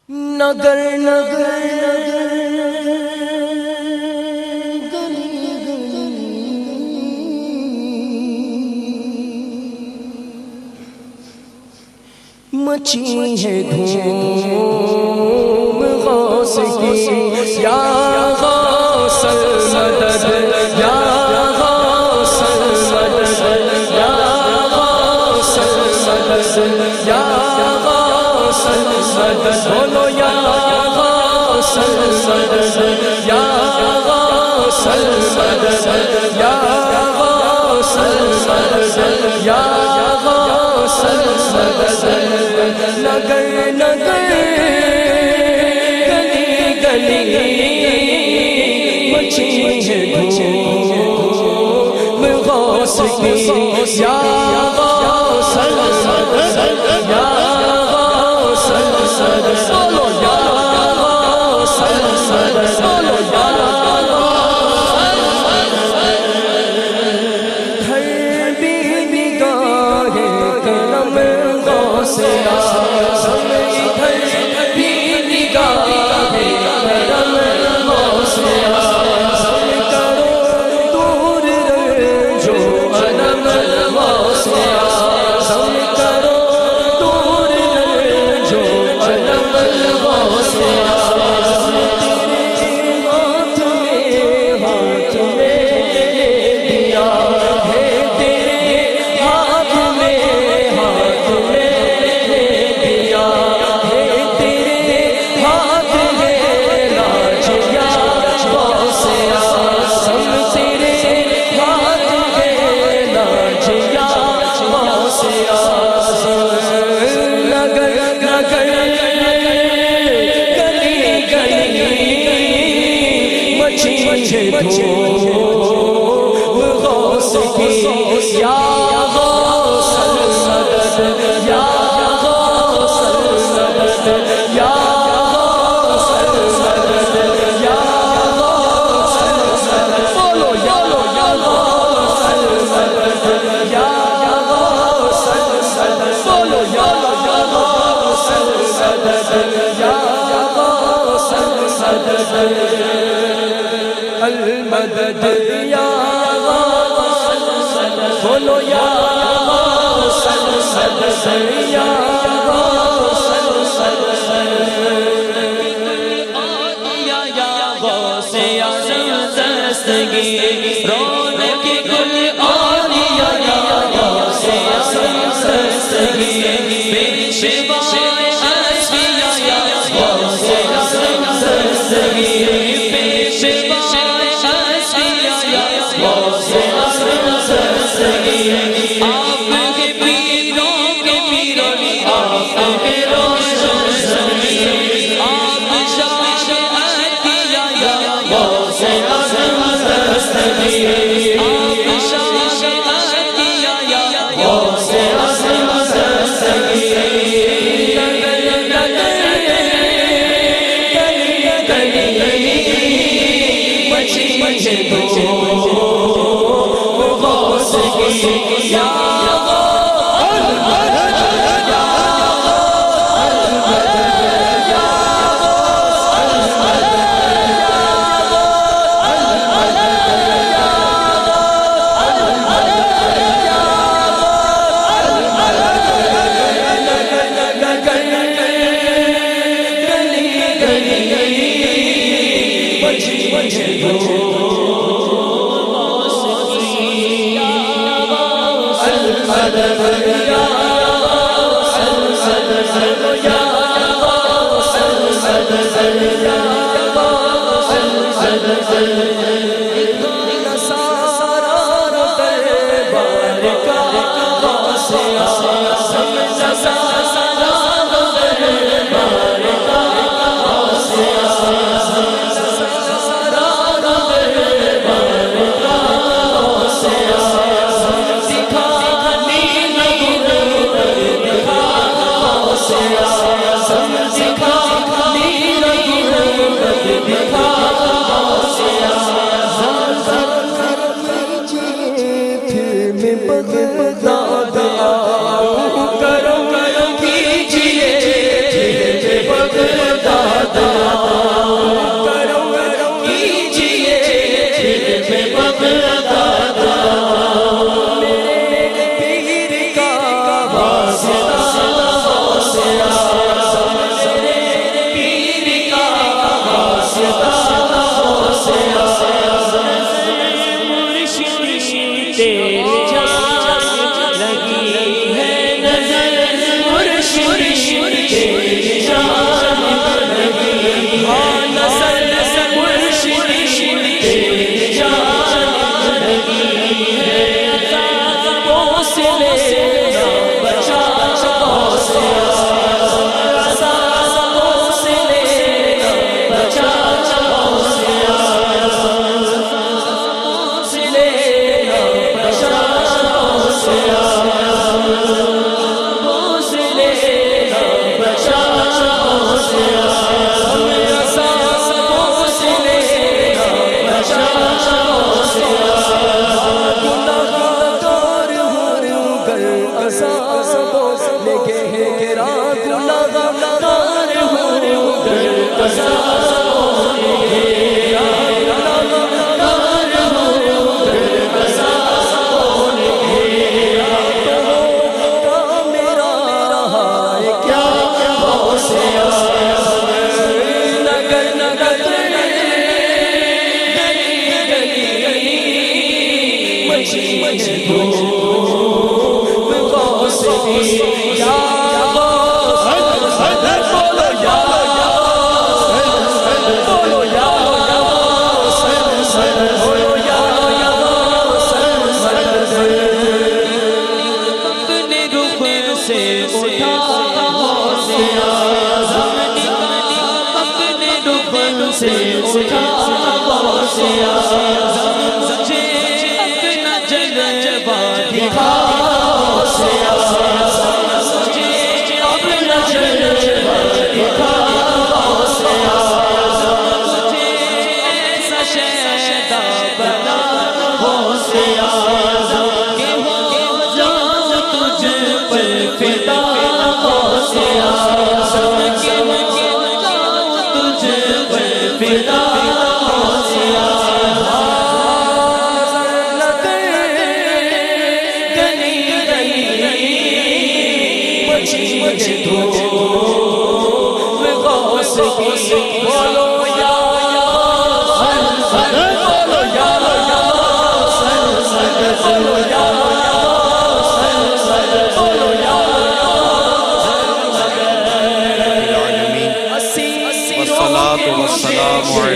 نگر نگر گلی مچی ہے دھوم غوث کی یا غوث المدد یا غوث المدد یا غوث المدد یا غوث المدد بولو یا غوث المدد یا غوث المدد یا غوث المدد یا غوث المدد نگر نگر گلی گلی مچی ہے دھوم غوث کی یا غوث المدد یا غوث المدد بولو یا غوث المدد بولو یا ہر بھی نگاہ کرم غوث اعظم ادھر بھی نگاہ کرم غوث اعظم کرو دور رنجو علم غوث اعظم کرو دور رنجو علم غوث اعظم تیرے ہاتھ میں دیا ہے تیرے ہاتھ میں دیا ہے تیرے ہاتھ میں لاج یا غوث اعظم تیرے ہاتھ میں لاج یا غوث اعظم نگر نگر گلی گلی مچی دھوم غوث کی یا غوث المدد یا غوث المدد یا غوث المدد یا غوث المدد بولو یا غوث المدد یا غوث المدد بولو یا غوث المدد یا غوث المدد المدد یا غوث المدد بولو یا غوث المدد یا غوث المدد یا غوث اعظم دستگیر رونق گل عالیہ یا غوث اعظم دستگیر پیشوائے اصفیاء یا غوث اعظم دستگیر پیشوائے اصفیاء یا غوث اعظم دستگیر آپ کے پیروں کے پیروں آپ کے روشن ضمیر آپ شاہ عطیہ یا غوث اعظم دستگیر آپ شاہ عطیہ یا غوث اعظم دستگیر نگر نگر گلی گلی مچی دھوم غوث کی یا بغداد آؤ کرو والصلاة والسلام على